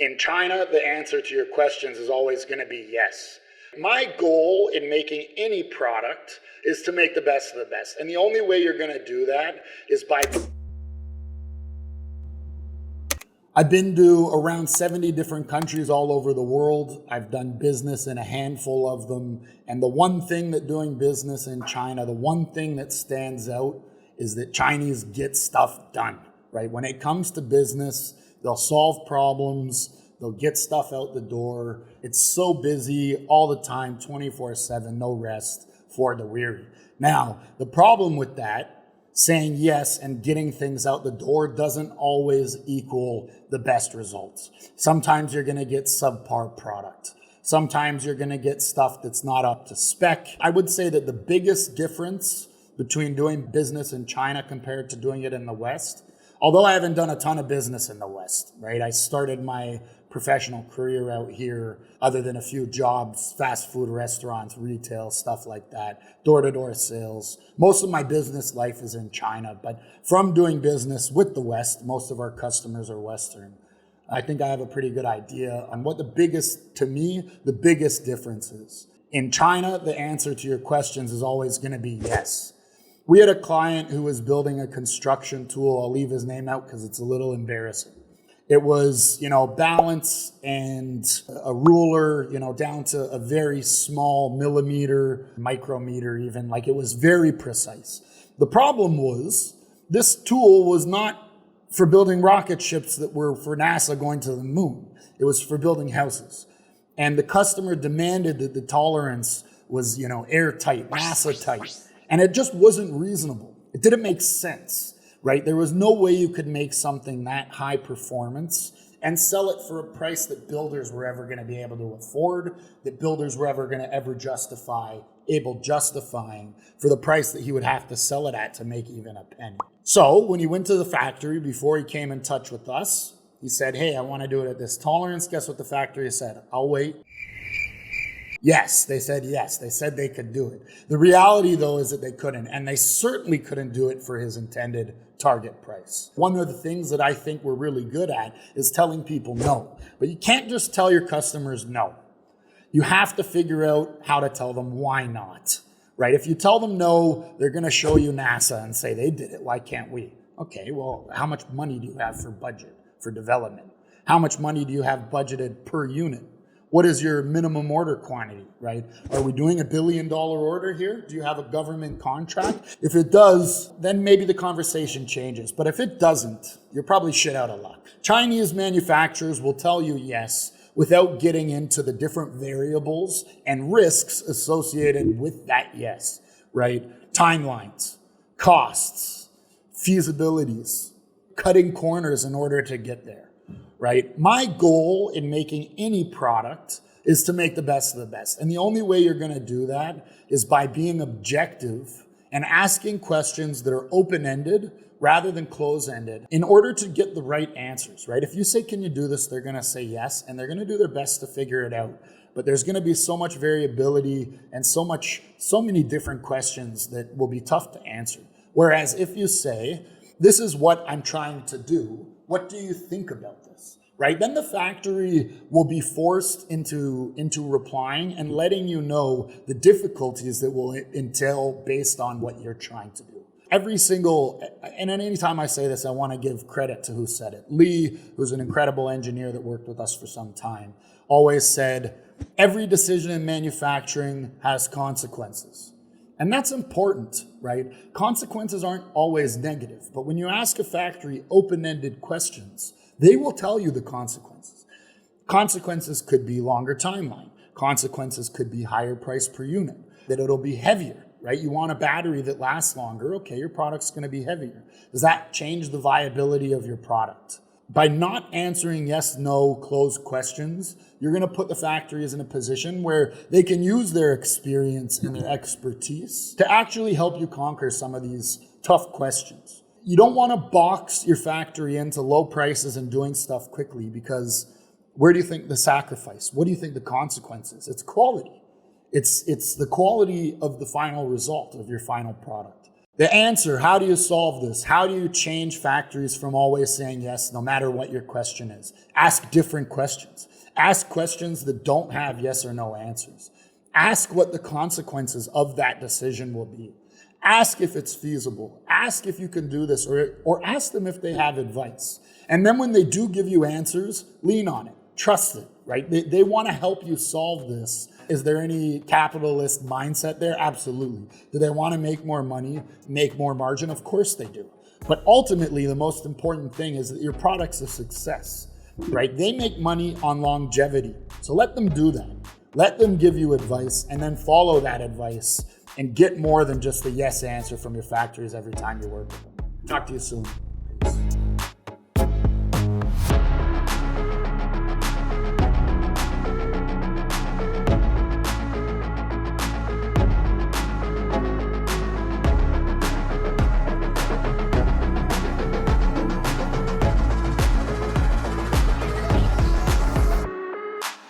In China, the answer to your questions is always going to be yes. My goal in making any product is to make the best of the best. And the only way you're going to do that is by... I've been to around 70 different countries all over the world. I've done business in a handful of them. And the one thing that doing business in China, the one thing that stands out is that Chinese get stuff done, right? When it comes to business, they'll solve problems, they'll get stuff out the door. It's so busy all the time, 24/7, no rest for the weary. Now, the problem with that, saying yes and getting things out the door doesn't always equal the best results. Sometimes you're gonna get subpar product. Sometimes you're gonna get stuff that's not up to spec. I would say that the biggest difference between doing business in China compared to doing it in the West, although I haven't done a ton of business in the West, right? I started my professional career out here, other than a few jobs, fast food restaurants, retail, stuff like that, door-to-door sales. Most of my business life is in China, but from doing business with the West, most of our customers are Western. I think I have a pretty good idea on what the biggest difference is. In China, the answer to your questions is always going to be yes. We had a client who was building a construction tool. I'll leave his name out because it's a little embarrassing. It was, balance and a ruler, down to a very small millimeter, micrometer even, like it was very precise. The problem was this tool was not for building rocket ships that were for NASA going to the moon. It was for building houses. And the customer demanded that the tolerance was, airtight, NASA tight. And it just wasn't reasonable. It didn't make sense, right? There was no way you could make something that high performance and sell it for a price that builders were ever going to be able to afford, that builders were ever going to justifying for the price that he would have to sell it at to make even a penny. So when he went to the factory, before he came in touch with us, he said, hey, I want to do it at this tolerance. Guess what the factory said? I'll wait. Yes, they said yes. They said they could do it. The reality, though, is that they couldn't, and they certainly couldn't do it for his intended target price. One of the things that I think we're really good at is telling people no. But you can't just tell your customers no. You have to figure out how to tell them why not, right? If you tell them no, they're going to show you NASA and say they did it. Why can't we? Okay, well, how much money do you have for budget, for development? How much money do you have budgeted per unit? What is your minimum order quantity, right? Are we doing $1 billion order here? Do you have a government contract? If it does, then maybe the conversation changes. But if it doesn't, you're probably shit out of luck. Chinese manufacturers will tell you yes without getting into the different variables and risks associated with that yes, right? Timelines, costs, feasibilities, cutting corners in order to get there. Right? My goal in making any product is to make the best of the best. And the only way you're going to do that is by being objective and asking questions that are open-ended rather than close-ended in order to get the right answers, right? If you say, can you do this? They're going to say yes, and they're going to do their best to figure it out. But there's going to be so much variability and so many different questions that will be tough to answer. Whereas if you say, this is what I'm trying to do, what do you think about this? Right? Then the factory will be forced into replying and letting you know the difficulties that will entail based on what you're trying to do. And anytime I say this, I want to give credit to who said it. Lee, who's an incredible engineer that worked with us for some time, always said, every decision in manufacturing has consequences. And that's important, right? Consequences aren't always negative, but when you ask a factory open-ended questions, they will tell you the consequences. Consequences could be longer timeline. Consequences could be higher price per unit, that it'll be heavier, right? You want a battery that lasts longer. Okay, your product's going to be heavier. Does that change the viability of your product? By not answering yes, no, closed questions, you're going to put the factories in a position where they can use their experience and their expertise to actually help you conquer some of these tough questions. You don't want to box your factory into low prices and doing stuff quickly, because where do you think the sacrifice? What do you think the consequence is? It's quality. It's the quality of the final result of your final product. The answer, how do you solve this? How do you change factories from always saying yes, no matter what your question is? Ask different questions. Ask questions that don't have yes or no answers. Ask what the consequences of that decision will be. Ask if it's feasible. Ask if you can do this, or ask them if they have advice. And then when they do give you answers, lean on it. Trust it, right? They want to help you solve this. Is there any capitalist mindset there? Absolutely. Do they want to make more money, make more margin? Of course they do. But ultimately, the most important thing is that your product's a success, right? They make money on longevity. So let them do that. Let them give you advice and then follow that advice and get more than just the yes answer from your factories every time you work with them. Talk to you soon.